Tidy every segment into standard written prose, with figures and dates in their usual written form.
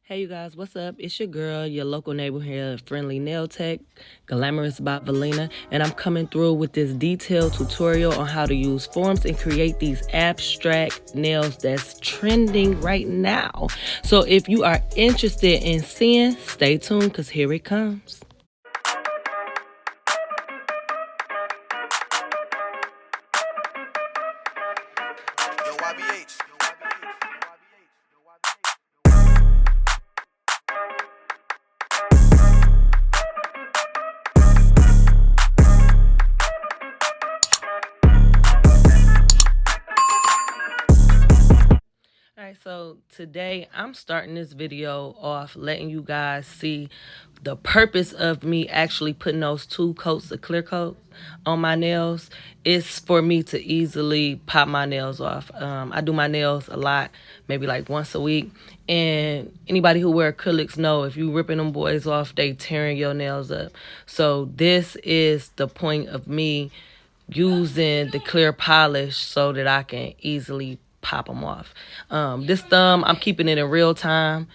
Hey you guys, what's up? It's your girl, your local neighborhood friendly nail tech, Glamorous by Valina, and I'm coming through with this detailed tutorial on how to use forms and create these abstract nails that's trending right now. So if you are interested in seeing, stay tuned because here it comes. Yo, YBH. All right, so today I'm starting this video off letting you guys see the purpose of me actually putting those 2 coats of clear coat on my nails is for me to easily pop my nails off. I do my nails a lot, maybe like once a week, and anybody who wear acrylics know if you ripping them boys off, they tearing your nails up. So this is the point of me using the clear polish so that I can easily pop them off. This thumb, I'm keeping it in real time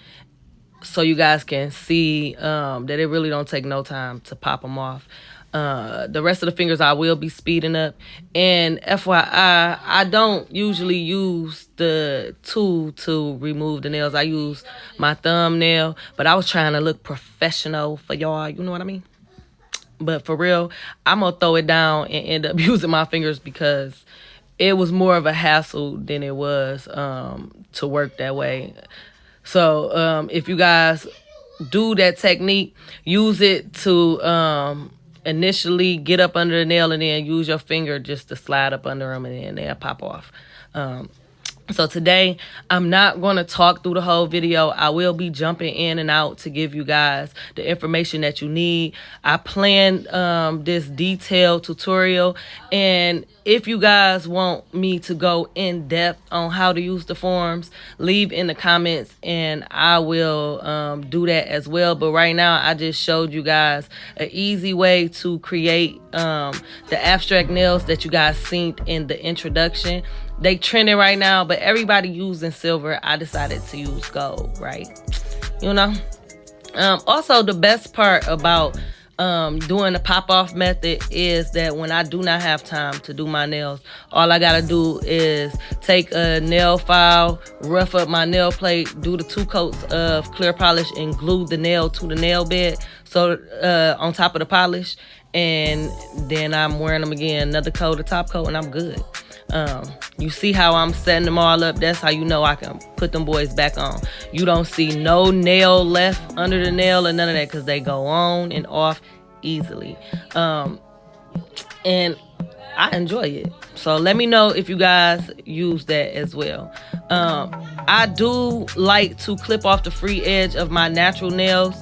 so you guys can see that it really don't take no time to pop them off. The rest of the fingers I will be speeding up. And FYI, I don't usually use the tool to remove the nails. I use my thumbnail, but I was trying to look professional for y'all, you know what I mean? But for real, I'm going to throw it down and end up using my fingers because it was more of a hassle than it was to work that way. So if you guys do that technique, use it to initially get up under the nail and then use your finger just to slide up under them and then they'll pop off. So today, I'm not going to talk through the whole video. I will be jumping in and out to give you guys the information that you need. I planned this detailed tutorial, and if you guys want me to go in depth on how to use the forms, leave in the comments and I will do that as well. But right now, I just showed you guys an easy way to create the abstract nails that you guys seen in the introduction. They trending right now, but everybody using silver. I decided to use gold, right? You know? Also, the best part about doing the pop-off method is that when I do not have time to do my nails, all I gotta do is take a nail file, rough up my nail plate, do the 2 coats of clear polish, and glue the nail to the nail bed, so on top of the polish, and then I'm wearing them again, another coat, a top coat, and I'm good. You see how I'm setting them all up? That's how you know I can put them boys back on. You don't see no nail left under the nail or none of that because they go on and off easily. And I enjoy it. So let me know if you guys use that as well. I do like to clip off the free edge of my natural nails.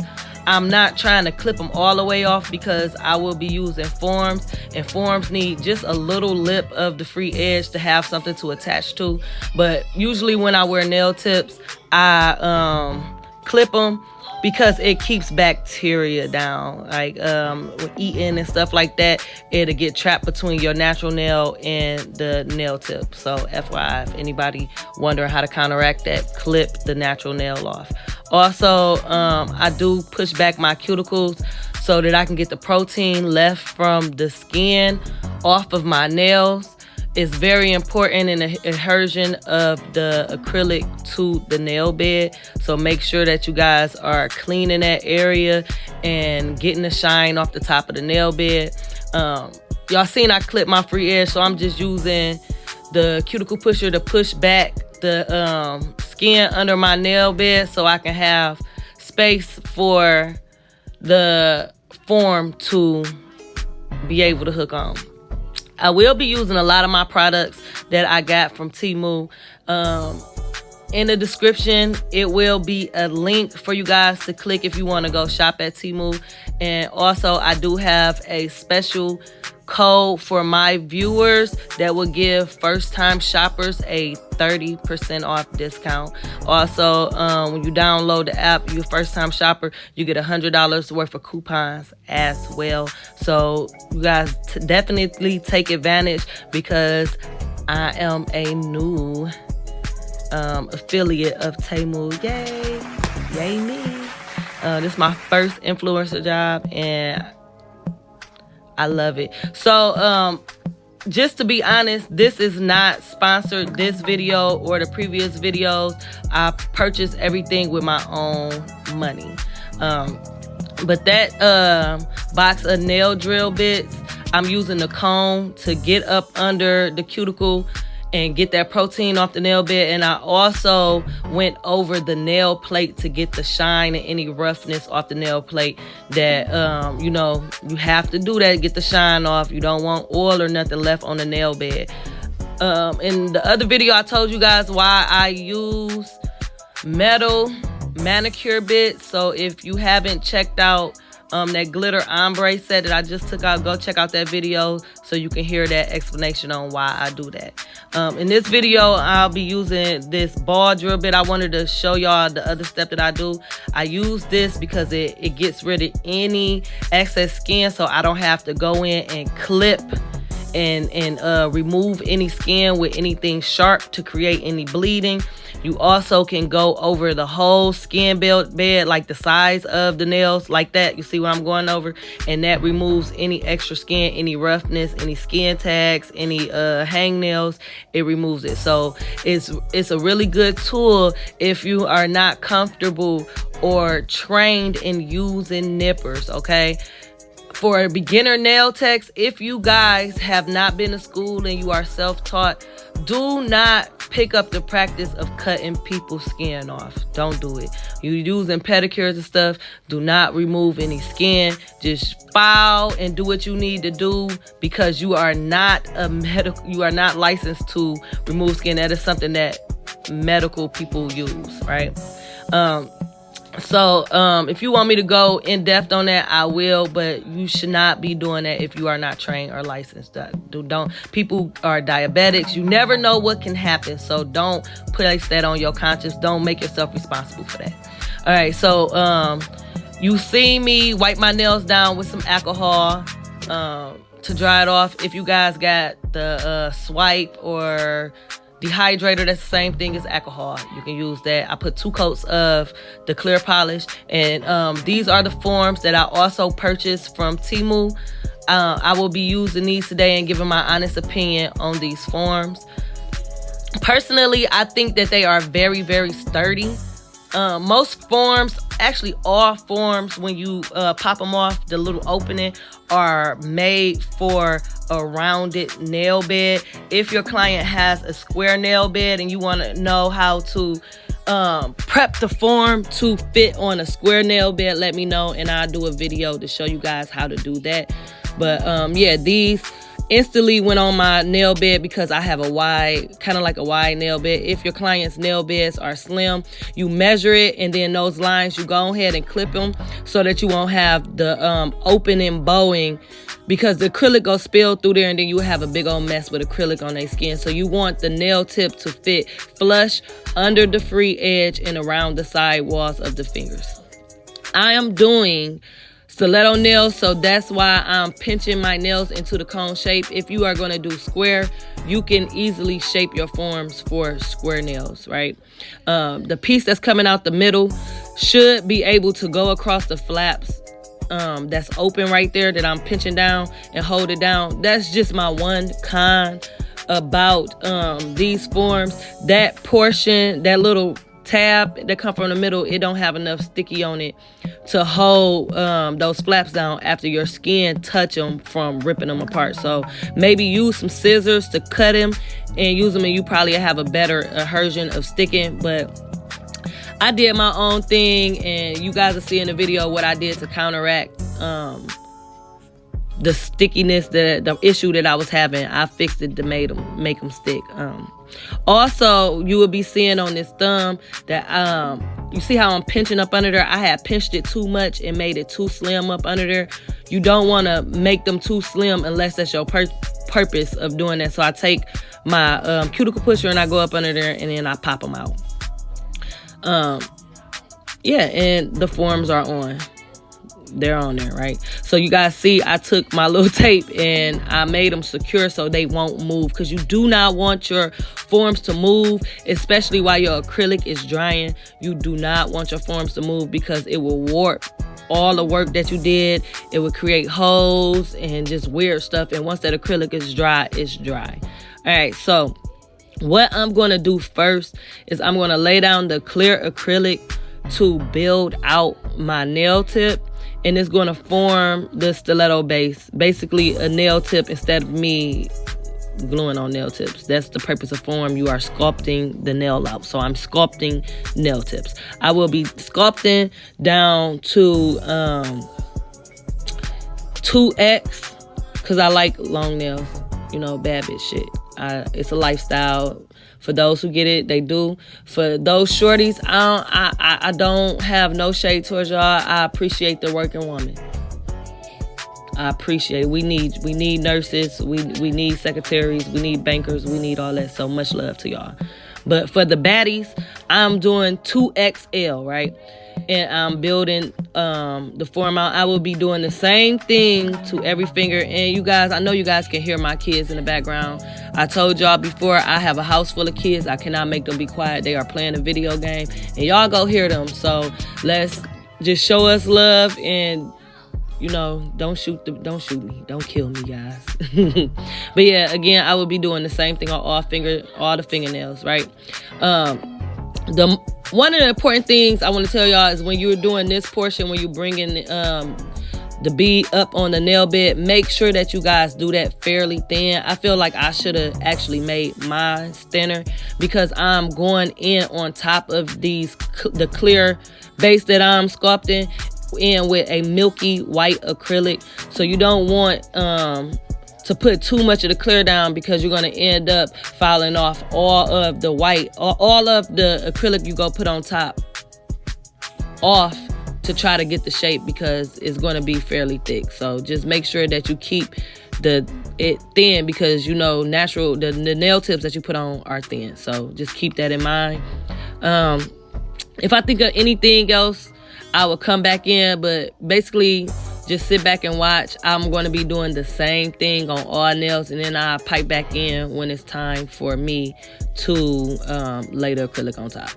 I'm not trying to clip them all the way off because I will be using forms, and forms need just a little lip of the free edge to have something to attach to. But usually when I wear nail tips, I clip them because it keeps bacteria down. Like with eating and stuff like that, it'll get trapped between your natural nail and the nail tip. So FYI, if anybody wondering how to counteract that, clip the natural nail off. Also, I do push back my cuticles so that I can get the protein left from the skin off of my nails. It's very important in the adhesion of the acrylic to the nail bed. So make sure that you guys are cleaning that area and getting the shine off the top of the nail bed. Y'all seen I clipped my free edge, so I'm just using the cuticle pusher to push back the skin under my nail bed so I can have space for the form to be able to hook on. I will be using a lot of my products that I got from Temu. In the description, it will be a link for you guys to click if you want to go shop at Temu. And also, I do have a special code for my viewers that will give first-time shoppers a 30% off discount. Also, when you download the app, you're a first-time shopper, you get $100 worth of coupons as well. So you guys definitely take advantage because I am a new affiliate of Temu. Yay! Yay me. This is my first influencer job, and I love it. So, just to be honest, this is not sponsored, this video or the previous videos. I purchased everything with my own money. But that box of nail drill bits, I'm using the comb to get up under the cuticle and get that protein off the nail bed. And I also went over the nail plate to get the shine and any roughness off the nail plate that, you have to do that, get the shine off. You don't want oil or nothing left on the nail bed. In the other video, I told you guys why I use metal manicure bits. So if you haven't checked out that glitter ombre set that I just took out, go check out that video so you can hear that explanation on why I do that. In this video, I'll be using this ball drill bit. I wanted to show y'all the other step that I do. I use this because it gets rid of any excess skin, so I don't have to go in and clip and remove any skin with anything sharp to create any bleeding. You also can go over the whole skin bed, like the size of the nails, like that. You see what I'm going over? And that removes any extra skin, any roughness, any skin tags, any hangnails. It removes it. So it's a really good tool if you are not comfortable or trained in using nippers, okay? For beginner nail techs, if you guys have not been to school and you are self-taught, do not pick up the practice of cutting people's skin off. Don't do it. You using pedicures and stuff, do not remove any skin. Just file and do what you need to do, because you are not licensed to remove skin. That is something that medical people use, right? So if you want me to go in depth on that, I will, but you should not be doing that if you are not trained or licensed. Don't. People are diabetics. You never know what can happen, so don't place that on your conscience. Don't make yourself responsible for that. All right, so you see me wipe my nails down with some alcohol to dry it off. If you guys got the swipe or dehydrator, that's the same thing as alcohol. You can use that. I put 2 coats of the clear polish, and these are the forms that I also purchased from Temu. I will be using these today and giving my honest opinion on these forms. Personally, I think that they are very, very sturdy. Most forms, actually all forms, when you pop them off the little opening, are made for a rounded nail bed. If your client has a square nail bed and you want to know how to prep the form to fit on a square nail bed, let me know and I'll do a video to show you guys how to do that. But yeah, these instantly went on my nail bed because I have a wide, kind of like a wide nail bed. If your client's nail beds are slim, you measure it, and then those lines, you go ahead and clip them so that you won't have the opening bowing, because the acrylic will spill through there and then you have a big old mess with acrylic on their skin. So you want the nail tip to fit flush under the free edge and around the side walls of the fingers. I am doing stiletto nails, so that's why I'm pinching my nails into the cone shape. If you are going to do square, you can easily shape your forms for square nails, right? The piece that's coming out the middle should be able to go across the flaps that's open right there that I'm pinching down and hold it down. That's just my one con about these forms. That portion, that little tab that come from the middle, it don't have enough sticky on it to hold those flaps down after your skin touch them from ripping them apart. So maybe use some scissors to cut them and use them, and you probably have a better adhesion of sticking. But I did my own thing, and you guys will see in the video what I did to counteract the stickiness, the issue that I was having. I fixed it to make them stick. Also, you will be seeing on this thumb that you see how I'm pinching up under there. I had pinched it too much and made it too slim up under there. You don't want to make them too slim unless that's your purpose of doing that. So I take my cuticle pusher and I go up under there and then I pop them out. Yeah, and the forms are on. they're on there, right? So you guys see I took my little tape and I made them secure so they won't move, because you do not want your forms to move, especially while your acrylic is drying. You do not want your forms to move because it will warp all the work that you did. It would create holes and just weird stuff, and once that acrylic is dry, it's dry. All right, so what I'm going to do first is I'm going to lay down the clear acrylic to build out my nail tip, and it's going to form the stiletto base, basically a nail tip instead of me gluing on nail tips. That's the purpose of form. You are sculpting the nail out. So I'm sculpting nail tips. I will be sculpting down to 2X because I like long nails. You know, bad bitch shit. It's a lifestyle. For those who get it, they do. For those shorties, I don't have no shade towards y'all. I appreciate the working woman. I appreciate it. We need nurses. We need secretaries. We need bankers. We need all that. So much love to y'all. But for the baddies, I'm doing 2XL, right? And I'm building the form out. I will be doing the same thing to every finger. And you guys, I know you guys can hear my kids in the background. I told y'all before, I have a house full of kids. I cannot make them be quiet. They are playing a video game. And y'all go hear them. So let's just show us love and, you know, don't shoot me. Don't kill me, guys. But yeah, again, I will be doing the same thing on all the fingernails, right? One of the important things I want to tell y'all is when you're doing this portion, when you're bringing the bead up on the nail bed, make sure that you guys do that fairly thin. I feel like I should have actually made mine thinner because I'm going in on top of the clear base that I'm sculpting in with a milky white acrylic. So you don't want to put too much of the clear down because you're going to end up filing off all of the white, all of the acrylic you go put on top off to try to get the shape, because it's going to be fairly thick. So just make sure that you keep it thin, because you know the nail tips that you put on are thin. So just keep that in mind. If I think of anything else, I will come back in, but basically just sit back and watch. I'm going to be doing the same thing on all nails, and then I'll pipe back in when it's time for me to lay the acrylic on top.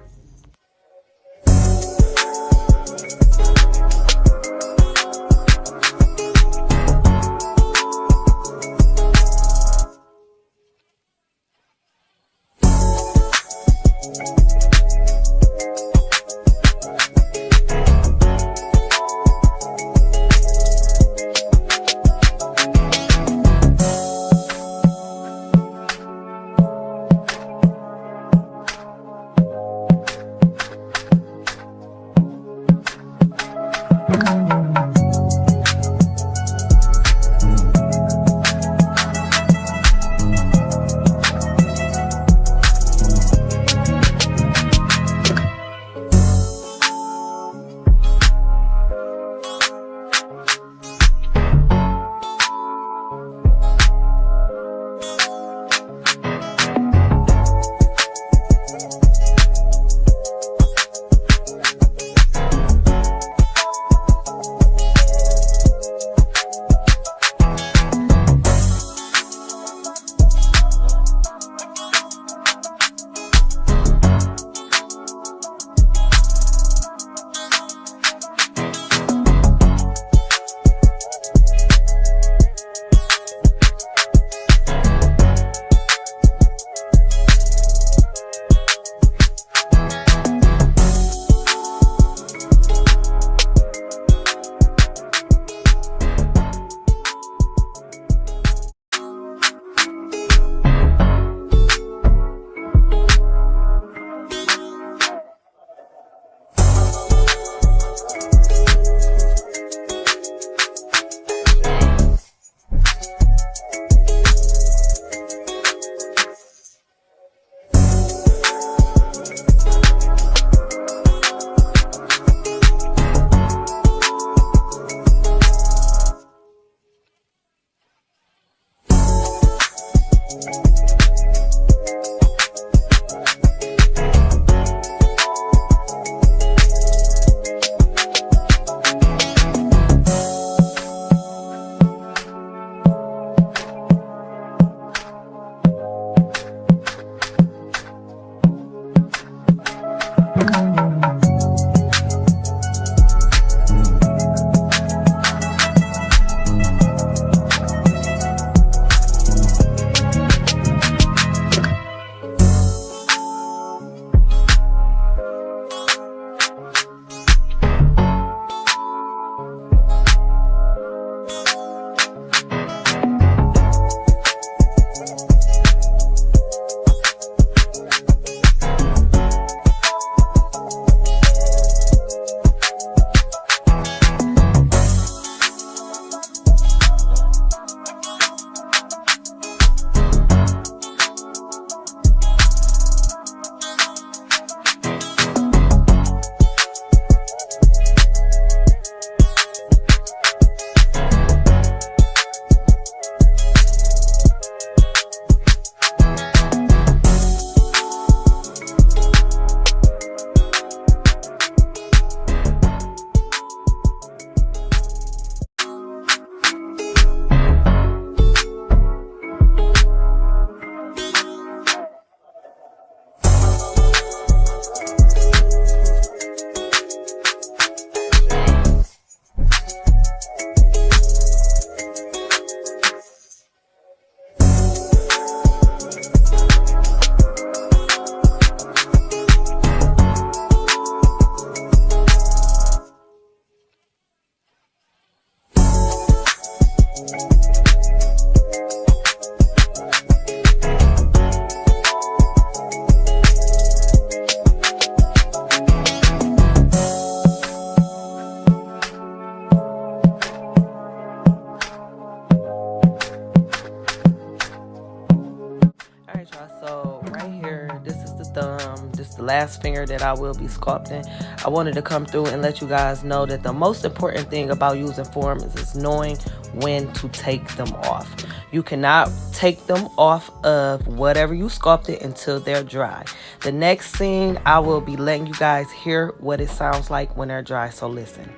last finger that I will be sculpting, I wanted to come through and let you guys know that the most important thing about using forms is knowing when to take them off. You cannot take them off of whatever you sculpted until they're dry. The next scene, I will be letting you guys hear what it sounds like when they're dry, so listen.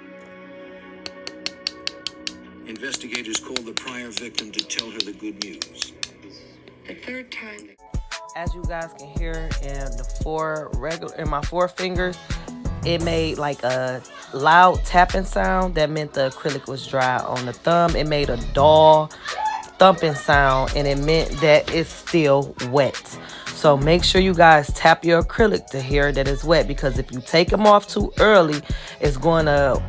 Investigators called the prior victim to tell her the good news. The third time. As you guys can hear in my four fingers, it made like a loud tapping sound. That meant the acrylic was dry. On the thumb, it made a dull thumping sound, and it meant that it's still wet. So make sure you guys tap your acrylic to hear that it's wet, because if you take them off too early, it's going to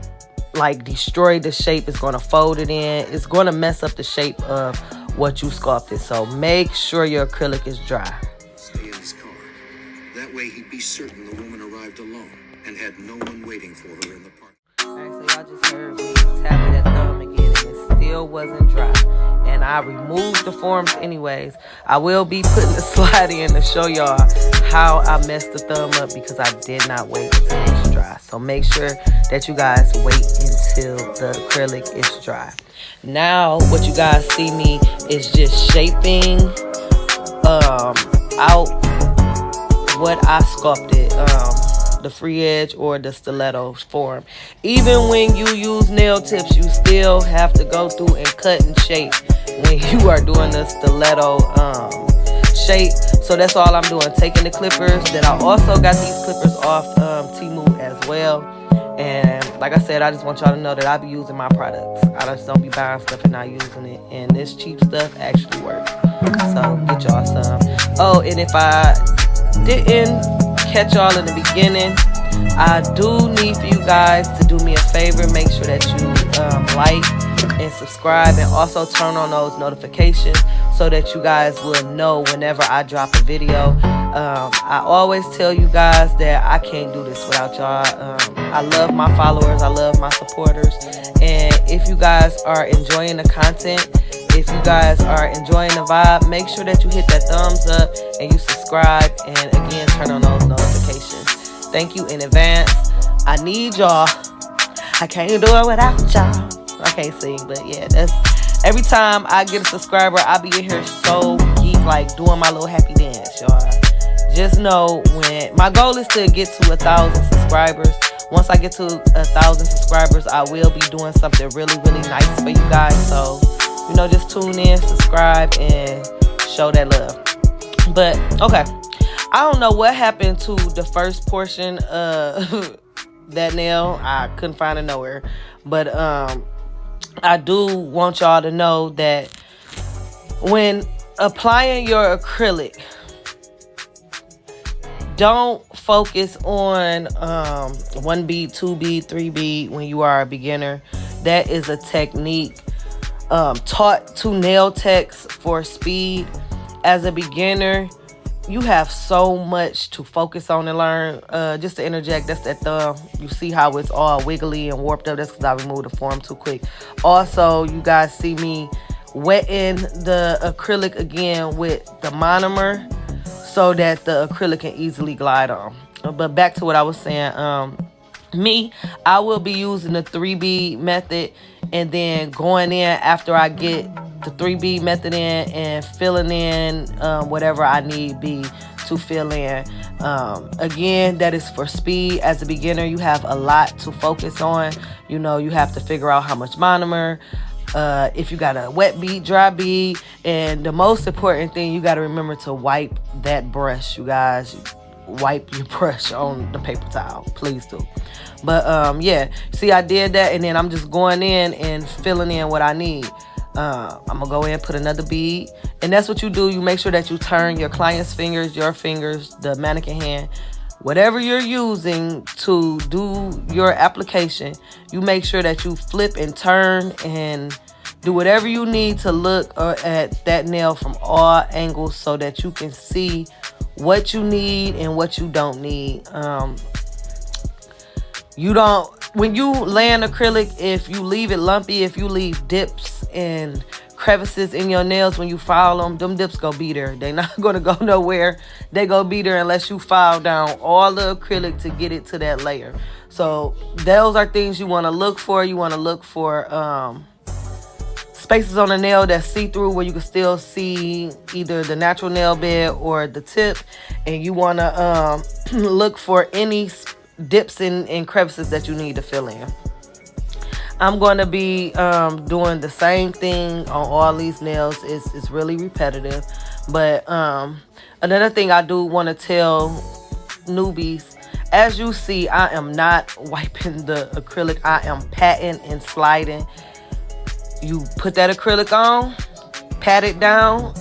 like destroy the shape. It's going to fold it in. It's going to mess up the shape of what you sculpted. So make sure your acrylic is dry. Stay in his car. That way he'd be certain the woman arrived alone and had no one waiting for her in the park. Alright, so y'all just heard me tapping that thumb again, and it still wasn't dry. And I removed the forms anyways. I will be putting the slide in to show y'all how I messed the thumb up, because I did not wait until it was dry. So make sure that you guys wait until the acrylic is dry. Now what you guys see me is just shaping out what I sculpted, the free edge or the stiletto form. Even when you use nail tips, you still have to go through and cut and shape when you are doing the stiletto shape. So that's all I'm doing, taking the clippers. Then I also got these clippers off Temu as well. And like I said, I just want y'all to know that I be using my products. I just don't be buying stuff and not using it. And this cheap stuff actually works. So get y'all some. Oh, and if I didn't catch y'all in the beginning, I do need for you guys to do me a favor. Make sure that you like and subscribe, and also turn on those notifications so that you guys will know whenever I drop a video. I always tell you guys that I can't do this without y'all. I love my followers. I love my supporters. And if you guys are enjoying the content, if you guys are enjoying the vibe, make sure that you hit that thumbs up and you subscribe, and again, turn on those notifications. Thank you in advance. I need y'all. I can't do it without y'all. I can't sing, but yeah, that's every time I get a subscriber, I be in here so geek, like doing my little happy dance, y'all. Just know, when my goal is to get to 1,000 subscribers. Once I get to 1,000 subscribers, I will be doing something really, really nice for you guys. So, you know, just tune in, subscribe, and show that love. But okay, I don't know what happened to the first portion of that nail. I couldn't find it nowhere. But I do want y'all to know that when applying your acrylic, don't focus on 1 bead, 2 bead, 3 bead when you are a beginner. That is a technique taught to nail techs for speed. As a beginner, you have so much to focus on and learn. Just to interject, that's that thumb. You see how it's all wiggly and warped up? That's because I removed the form too quick. Also, you guys see me wetting the acrylic again with the monomer so that the acrylic can easily glide on. But back to what I was saying. I will be using the 3 bead method, and then going in after I get the 3 bead method in and filling in whatever I need be to fill in. Again, that is for speed. As a beginner, you have a lot to focus on. You know, you have to figure out how much monomer, if you got a wet bead, dry bead, and the most important thing, you got to remember to wipe that brush. You guys, wipe your brush on the paper towel, please do. But yeah, see, I did that, and then I'm just going in and filling in what I need. I'm gonna go in and put another bead, and that's what you do. You make sure that you turn your client's fingers, your fingers, the mannequin hand, whatever you're using to do your application, you make sure that you flip and turn and do whatever you need to look at that nail from all angles so that you can see what you need and what you don't need. When you land acrylic, if you leave it lumpy, if you leave dips and crevices in your nails when you file them dips go be there. They not gonna go nowhere. They go be there unless you file down all the acrylic to get it to that layer. So those are things you want to look for. You want to look for spaces on the nail that's see-through where you can still see either the natural nail bed or the tip, and you want to look for any dips and crevices that you need to fill in. I'm going to be doing the same thing on all these nails. It's really repetitive, but another thing I do want to tell newbies, as you see, I am not wiping the acrylic. I am patting and sliding. You put that acrylic on, pat it down,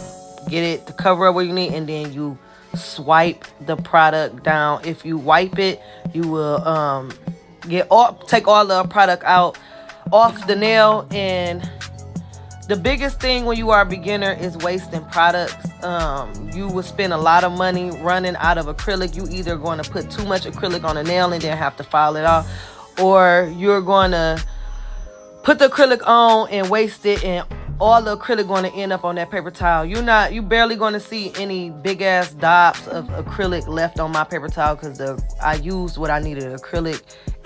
get it to cover up where you need, and then you swipe the product down. If you wipe it, you will take all the product out off the nail. And the biggest thing when you are a beginner is wasting products. You will spend a lot of money running out of acrylic. You either going to put too much acrylic on a nail and then have to file it off, or you're going to put the acrylic on and waste it, and all the acrylic going to end up on that paper towel. You barely going to see any big ass dots of acrylic left on my paper towel, because I used what I needed. Acrylic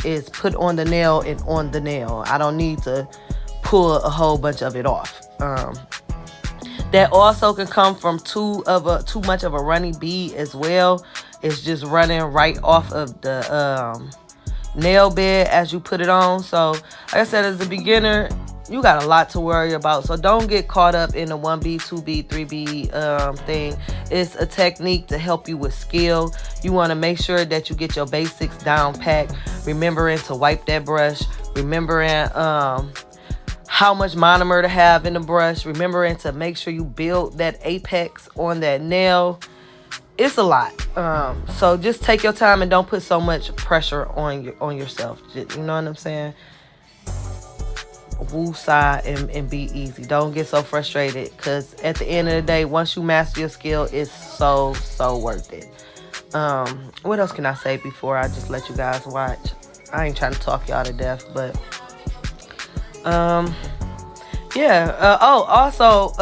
is put on the nail and on the nail. I don't need to pull a whole bunch of it off. That also can come from too much of a runny bead as well. It's just running right off of the nail bed as you put it on. So like I said, as a beginner, you got a lot to worry about. So don't get caught up in the 1B, 2B, 3B thing. It's a technique to help you with skill. You want to make sure that you get your basics down packed, remembering to wipe that brush, remembering how much monomer to have in the brush, remembering to make sure you build that apex on that nail. It's a lot. So just take your time and don't put so much pressure on yourself. You know what I'm saying? Woo-side and be easy. Don't get so frustrated, because at the end of the day, once you master your skill, it's so worth it. What else can I say before I just let you guys watch? I ain't trying to talk y'all to death, but yeah. Also,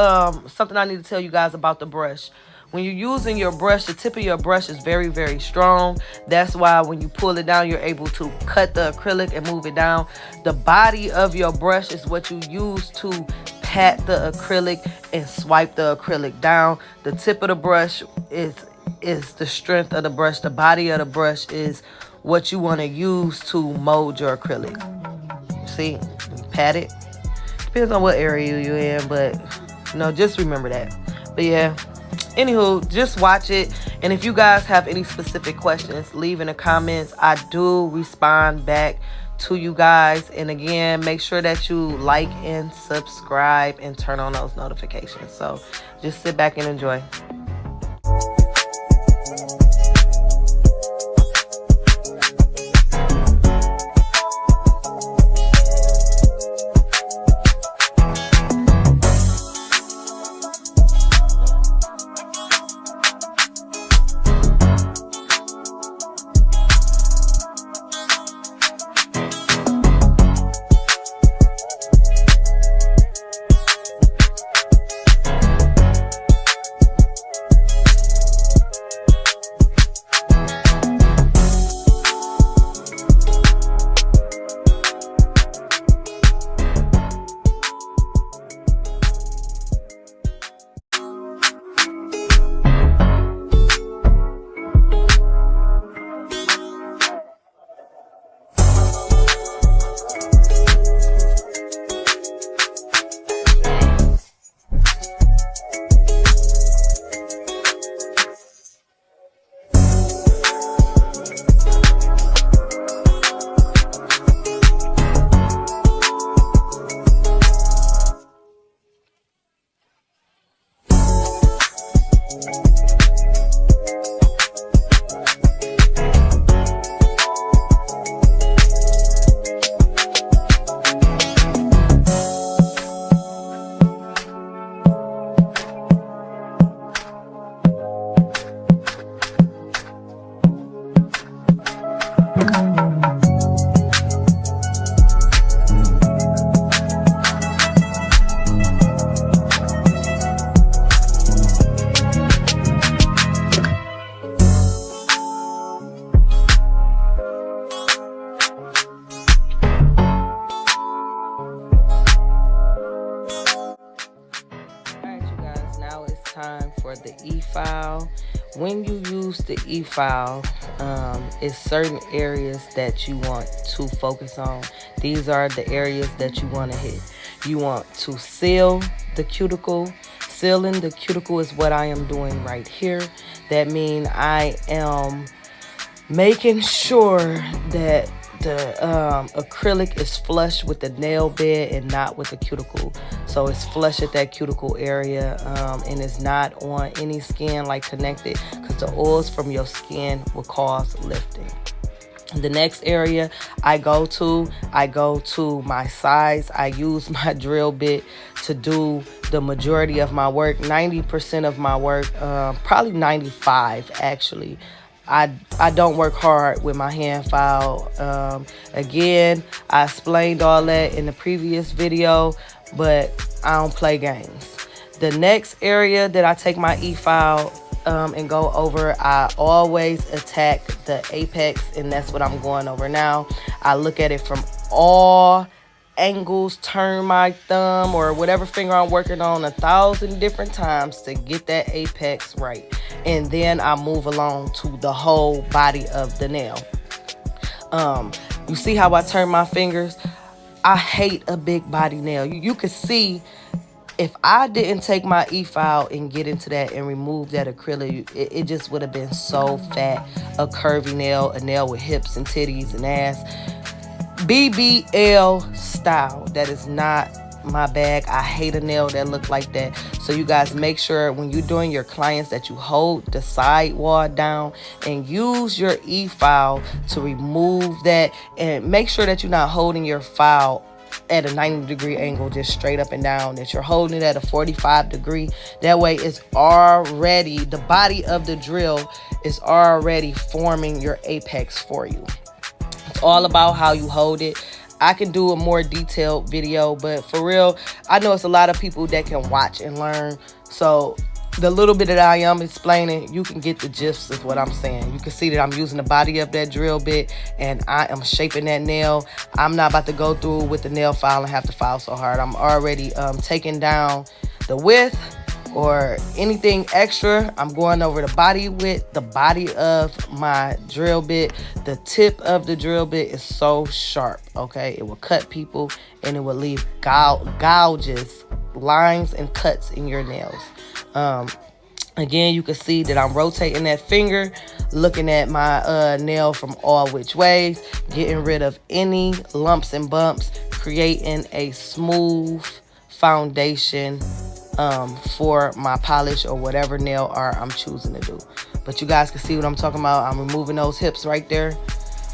something I need to tell you guys about the brush. When you're using your brush, the tip of your brush is very, very strong. That's why when you pull it down, you're able to cut the acrylic and move it down. The body of your brush is what you use to pat the acrylic and swipe the acrylic down. The tip of the brush is the strength of the brush. The body of the brush is what you want to use to mold your acrylic. See, you pat it. Depends on what area you're in, but just remember that. But yeah. Anywho, just watch it. And if you guys have any specific questions, leave in the comments. I do respond back to you guys. And again, make sure that you like and subscribe and turn on those notifications. So just sit back and enjoy. for the e-file. When you use the e-file, it's certain areas that you want to focus on. These are the areas that you want to hit. You want to seal the cuticle. Sealing the cuticle is what I am doing right here. That means I am making sure that the acrylic is flush with the nail bed and not with the cuticle. So it's flush at that cuticle area, and it's not on any skin like connected, because the oils from your skin will cause lifting. The next area I go to my sides. I use my drill bit to do the majority of my work, 90% of my work, probably 95 actually. I don't work hard with my hand file. Again, I explained all that in the previous video, but I don't play games. The next area that I take my e-file and go over, I always attack the apex, and that's what I'm going over now. I look at it from all angles, turn my thumb or whatever finger I'm working on 1,000 different times to get that apex right, and then I move along to the whole body of the nail. You see how I turn my fingers? I hate a big body nail. You can see, if I didn't take my e-file and get into that and remove that acrylic, it just would have been so fat. A curvy nail, a nail with hips and titties and ass. BBL style. That is not my bag. I hate a nail that look like that. So you guys make sure when you're doing your clients that you hold the side wall down and use your e-file to remove that, and make sure that you're not holding your file at a 90-degree angle, just straight up and down, that you're holding it at a 45-degree. That way it's already, the body of the drill is already forming your apex for you. It's all about how you hold it. I can do a more detailed video, but for real, I know it's a lot of people that can watch and learn. So the little bit that I am explaining, you can get the gist of what I'm saying. You can see that I'm using the body of that drill bit and I am shaping that nail. I'm not about to go through with the nail file and have to file so hard. I'm already taking down the width or anything extra. I'm going over the body width, the body of my drill bit. The tip of the drill bit is so sharp, okay? It will cut people and it will leave gouges, lines and cuts in your nails. Again, you can see that I'm rotating that finger, looking at my nail from all which ways, getting rid of any lumps and bumps, creating a smooth foundation for my polish or whatever nail art I'm choosing to do. But you guys can see what I'm talking about. I'm removing those hips right there.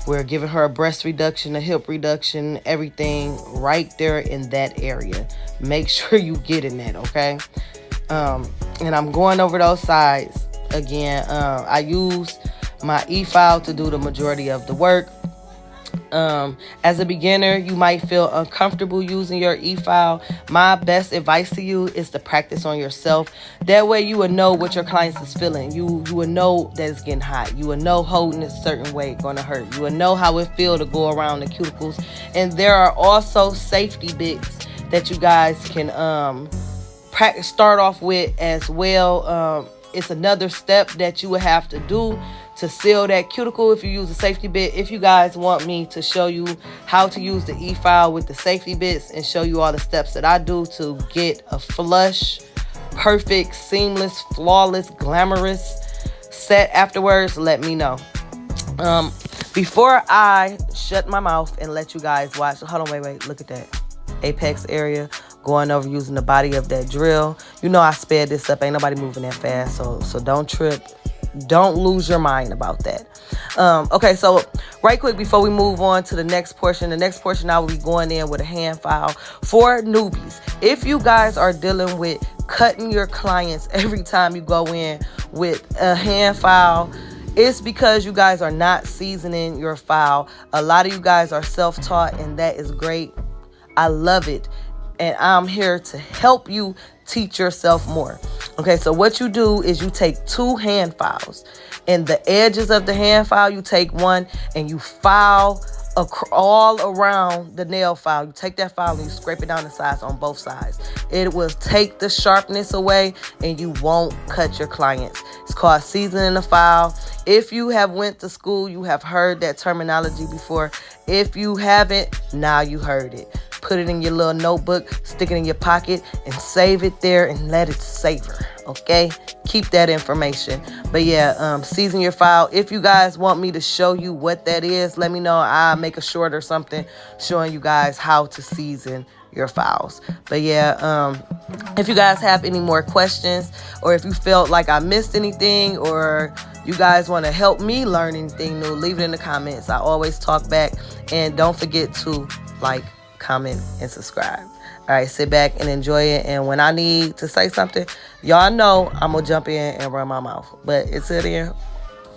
We're giving her a breast reduction, a hip reduction, everything right there in that area. Make sure you get in that, okay? And I'm going over those sides again. I use my e-file to do the majority of the work. As a beginner, you might feel uncomfortable using your e-file. My best advice to you is to practice on yourself. That way you will know what your clients is feeling. You will know that it's getting hot. You will know holding a certain way going to hurt. You will know how it feel to go around the cuticles. And there are also safety bits that you guys can start off with as well. It's another step that you would have to do to seal that cuticle if you use a safety bit. If you guys want me to show you how to use the e-file with the safety bits and show you all the steps that I do to get a flush, perfect, seamless, flawless, glamorous set afterwards, let me know. Before I shut my mouth and let you guys watch, hold on, wait, look at that apex area. Going over using the body of that drill. You know I sped this up. Ain't nobody moving that fast. So don't trip. Don't lose your mind about that. Okay, so right quick before we move on to the next portion. The next portion I will be going in with a hand file for newbies. If you guys are dealing with cutting your clients every time you go in with a hand file, it's because you guys are not seasoning your file. A lot of you guys are self-taught and that is great. I love it. And I'm here to help you teach yourself more. Okay, so what you do is you take 2 hand files. In the edges of the hand file, you take one and you file all around the nail file. You take that file and you scrape it down the sides on both sides. It will take the sharpness away and you won't cut your clients. It's called seasoning the file. If you have went to school, you have heard that terminology before. If you haven't, now you heard it. Put it in your little notebook, stick it in your pocket, and save it there and let it savor, okay? Keep that information. But yeah, season your file. If you guys want me to show you what that is, let me know. I'll make a short or something showing you guys how to season your files. But yeah, if you guys have any more questions, or if you felt like I missed anything, or you guys want to help me learn anything new, leave it in the comments. I always talk back. And don't forget to like, comment, and subscribe. All right, sit back and enjoy it. And when I need to say something, y'all know I'm going to jump in and run my mouth. But until then,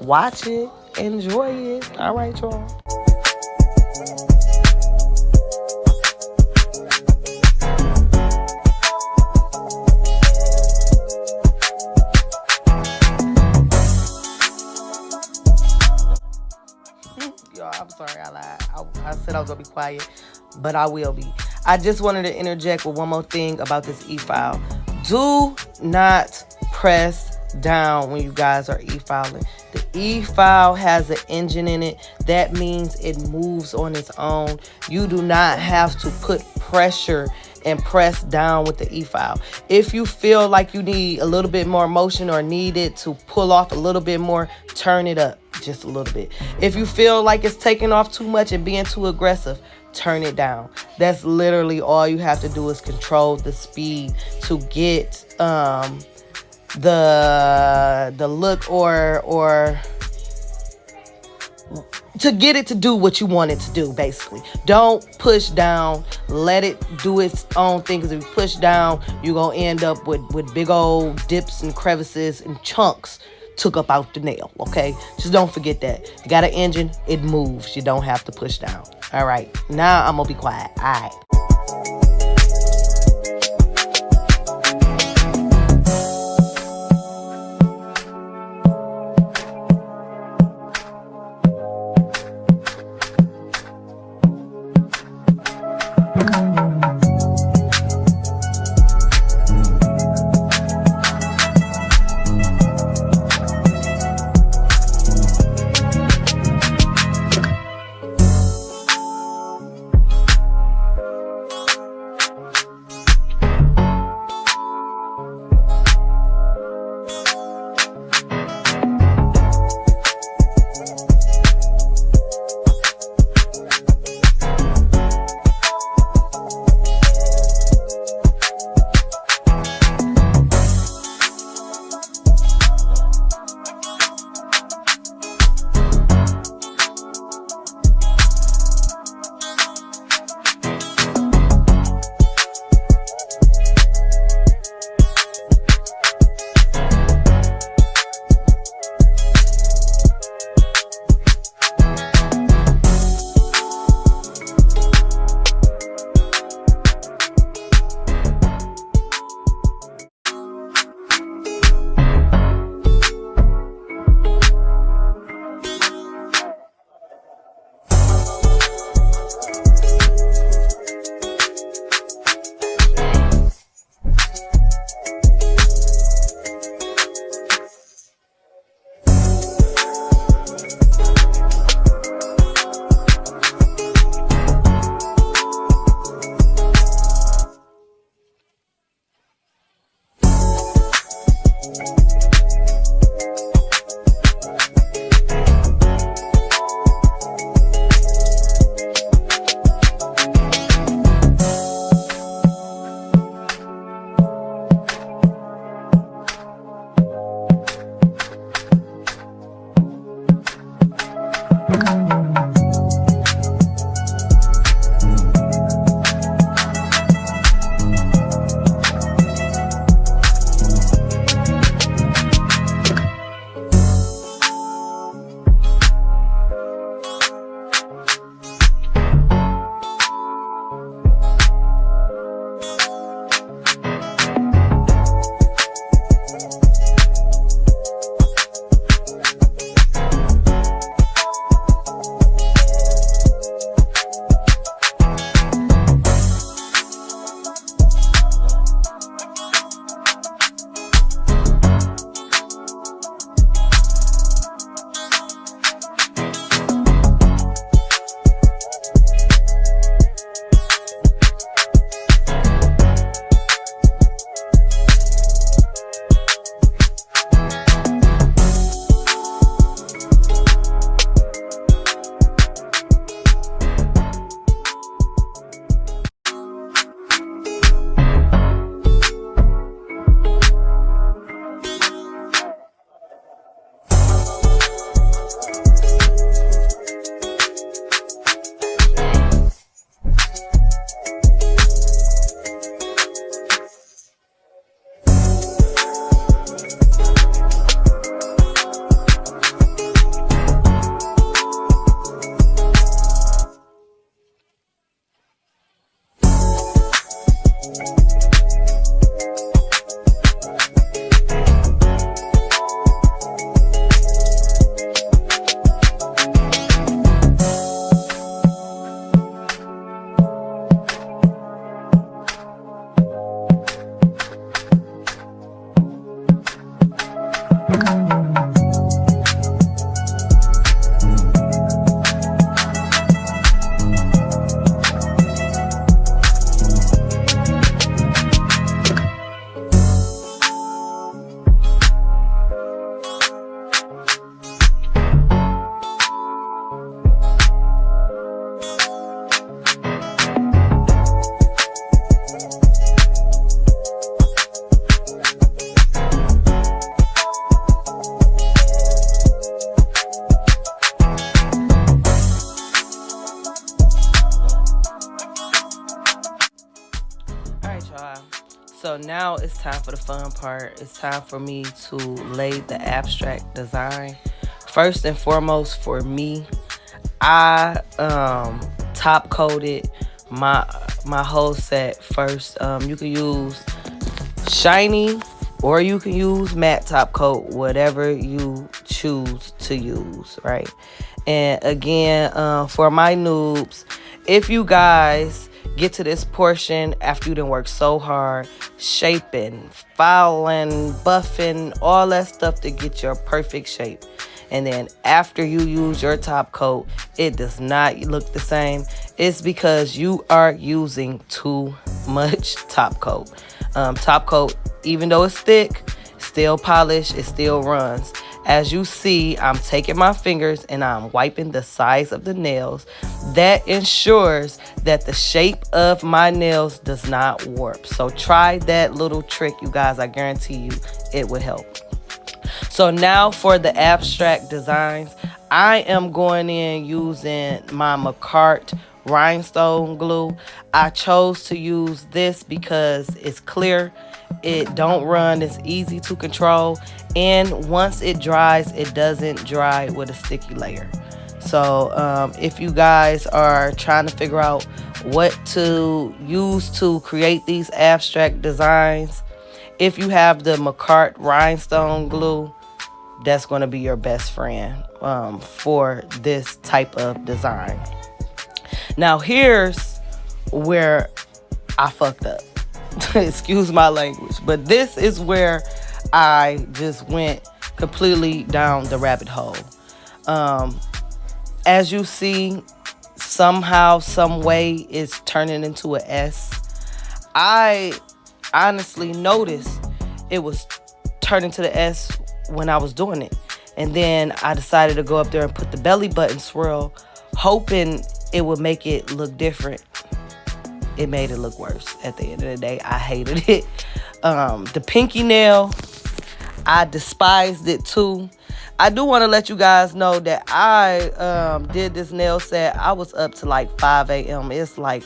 watch it, enjoy it. All right, y'all. Y'all, I'm sorry I lied. I said I was going to be quiet, but I will be. I just wanted to interject with one more thing about this e-file. Do not press down when you guys are e-filing. The e-file has an engine in it. That means it moves on its own. You do not have to put pressure and press down with the e-file. If you feel like you need a little bit more motion or need it to pull off a little bit more, turn it up just a little bit. If you feel like it's taking off too much and being too aggressive, turn it down. That's literally all you have to do, is control the speed to get the look or to get it to do what you want it to do, basically. Don't push down. Let it do its own thing, because if you push down, you're going to end up with big old dips and crevices and chunks took up out the nail, okay? Just don't forget that. You got an engine, it moves. You don't have to push down. All right, now I'm going to be quiet. All right. Y'all. So now it's time for the fun part. It's time for me to lay the abstract design. First and foremost, for me, I top coated my whole set first. You can use shiny or you can use matte top coat, whatever you choose to use, right? And again, for my noobs, if you guys get to this portion after you done worked so hard, shaping, filing, buffing, all that stuff to get your perfect shape, and then after you use your top coat, it does not look the same, it's because you are using too much top coat. Top coat, even though it's thick, still polished, it still runs. As you see, I'm taking my fingers and I'm wiping the sides of the nails. That ensures that the shape of my nails does not warp. So try that little trick, you guys. I guarantee you it will help. So now for the abstract designs, I am going in using my McCart rhinestone glue. I chose to use this because it's clear, it don't run, it's easy to control, and once it dries, it doesn't dry with a sticky layer. So if you guys are trying to figure out what to use to create these abstract designs, if you have the McCart rhinestone glue, that's going to be your best friend for this type of design. Now here's where I fucked up. Excuse my language, but this is where I just went completely down the rabbit hole. As you see, somehow, some way, it's turning into an S. I honestly noticed it was turning to the S when I was doing it. And then I decided to go up there and put the belly button swirl, hoping it would make it look different. It made it look worse. At the end of the day, I hated it. The pinky nail, I despised it too. I do want to let you guys know that I did this nail set. I was up to like 5 a.m. It's like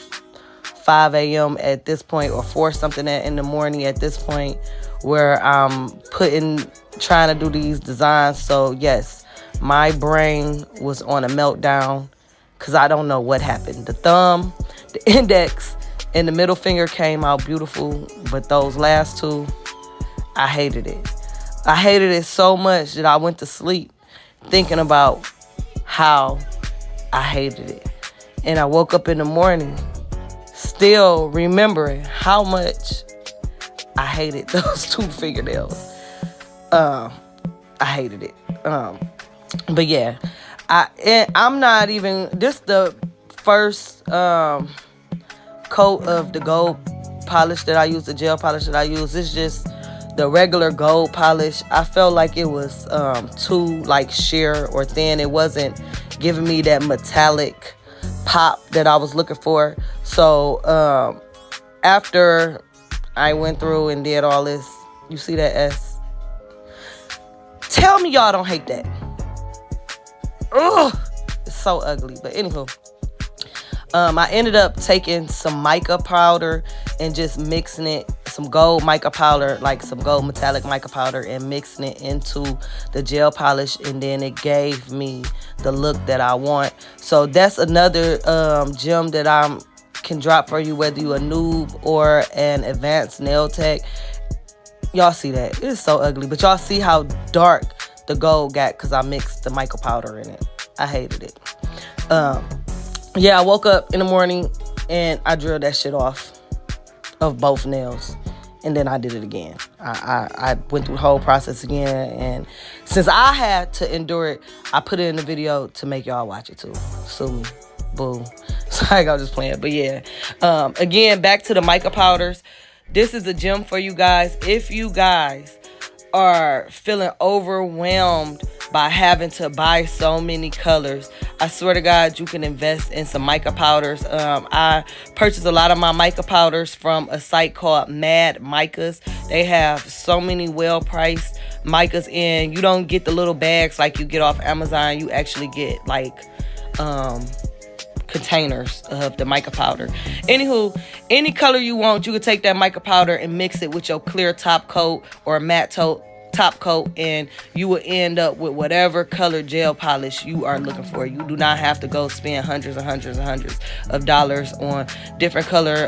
5 a.m. at this point, or 4 something in the morning at this point, where I'm trying to do these designs. So yes, my brain was on a meltdown because I don't know what happened. The thumb, the index, and the middle finger came out beautiful, but those last two, I hated it. I hated it so much that I went to sleep thinking about how I hated it. And I woke up in the morning still remembering how much I hated those 2 fingernails. I hated it. But yeah, I'm not even, this the first coat of the gold polish that I use, the gel polish that I use. It's just the regular gold polish. I felt like it was too like sheer or thin. It wasn't giving me that metallic pop that I was looking for. So after I went through and did all this, you see that S? Tell me y'all don't hate that. Ugh, it's so ugly. But anywho, I ended up taking some mica powder and just mixing it, some gold mica powder, like some gold metallic mica powder, and mixing it into the gel polish, and then it gave me the look that I want. So that's another gem that I'm can drop for you, whether you a noob or an advanced nail tech. Y'all see that? It's so ugly. But y'all see how dark the gold got because I mixed the mica powder in it. I hated it. Yeah, I woke up in the morning and I drilled that shit off of both nails. And then I did it again. I went through the whole process again. And since I had to endure it, I put it in the video to make y'all watch it too. Sue me. Boo. Sorry, I was just playing. But yeah. Again, back to the mica powders. This is a gem for you guys. If you guys are feeling overwhelmed by having to buy so many colors, I swear to God, you can invest in some mica powders. I purchased a lot of my mica powders from a site called Mad Micas. They have so many well-priced micas in. You don't get the little bags like you get off Amazon. You actually get like containers of the mica powder. Anywho, any color you want, you can take that mica powder and mix it with your clear top coat or matte top coat, and you will end up with whatever color gel polish you are looking for. You do not have to go spend hundreds and hundreds and hundreds of dollars on different color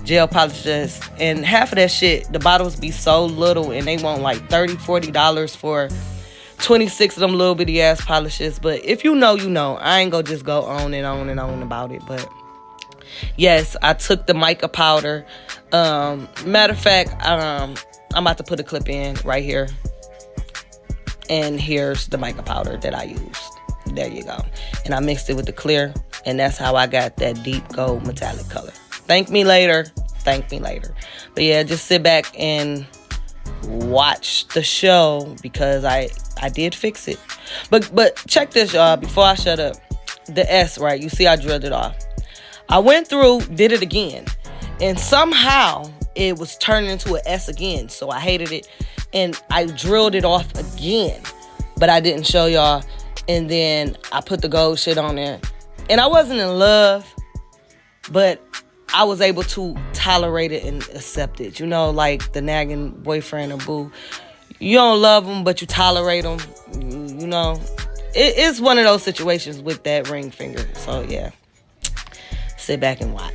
gel polishes. And half of that shit, the bottles be so little and they want like $30-$40 for 26 of them little bitty ass polishes. But if you know, you know. I ain't gonna just go on and on and on about it. But yes, I took the mica powder. Matter of fact, I'm about to put a clip in right here. And here's the mica powder that I used. There you go. And I mixed it with the clear. And that's how I got that deep gold metallic color. Thank me later. Thank me later. But yeah, just sit back and watch the show because I did fix it. But check this, y'all, before I shut up. The S, right? You see I drilled it off. I went through, did it again. And somehow it was turning into an S again. So I hated it. And I drilled it off again. But I didn't show y'all. And then I put the gold shit on there. And I wasn't in love. But I was able to tolerate it and accept it. You know, like the nagging boyfriend or boo. You don't love them, but you tolerate them. You know, it's one of those situations with that ring finger. So, yeah. Sit back and watch.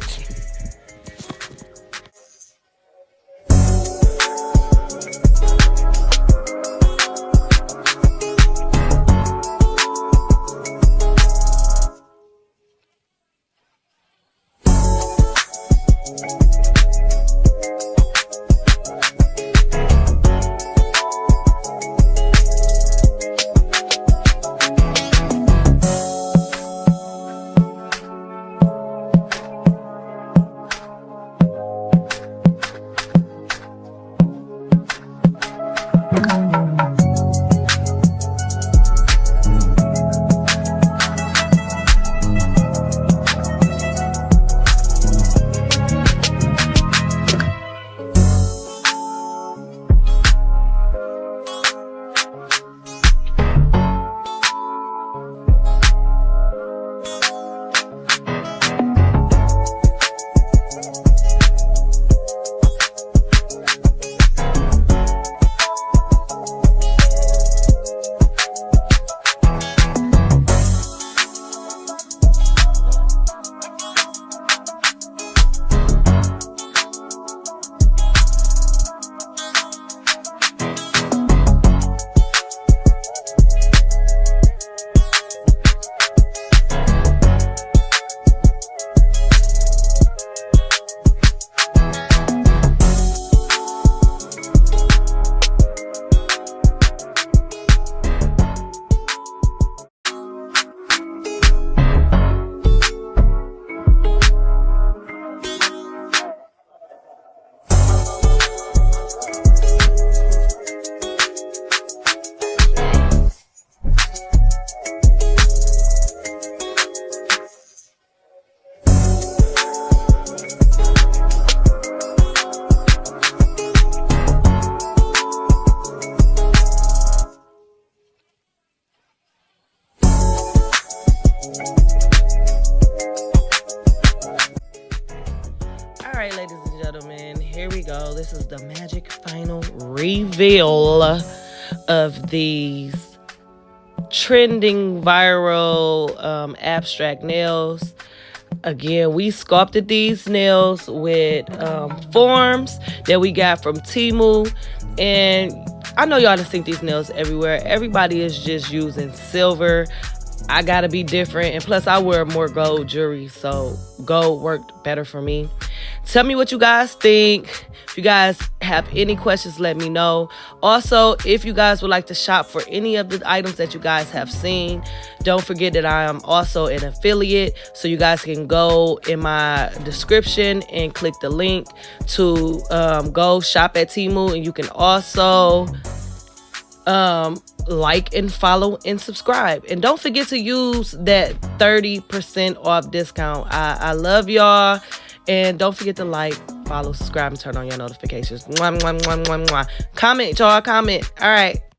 All right, ladies and gentlemen, here we go. This is the magic final reveal of these trending viral abstract nails. Again, we sculpted these nails with forms that we got from Temu. And I know y'all done seen these nails everywhere. Everybody is just using silver. I gotta be different. And plus, I wear more gold jewelry, so gold worked better for me. Tell me what you guys think. If you guys have any questions, let me know. Also, if you guys would like to shop for any of the items that you guys have seen, don't forget that I am also an affiliate. So you guys can go in my description and click the link to go shop at Temu. And you can also like and follow and subscribe. And don't forget to use that 30% off discount. I love y'all. And don't forget to like, follow, subscribe, and turn on your notifications. Mwah, mwah, mwah, mwah, mwah. Comment, y'all. Comment. All right.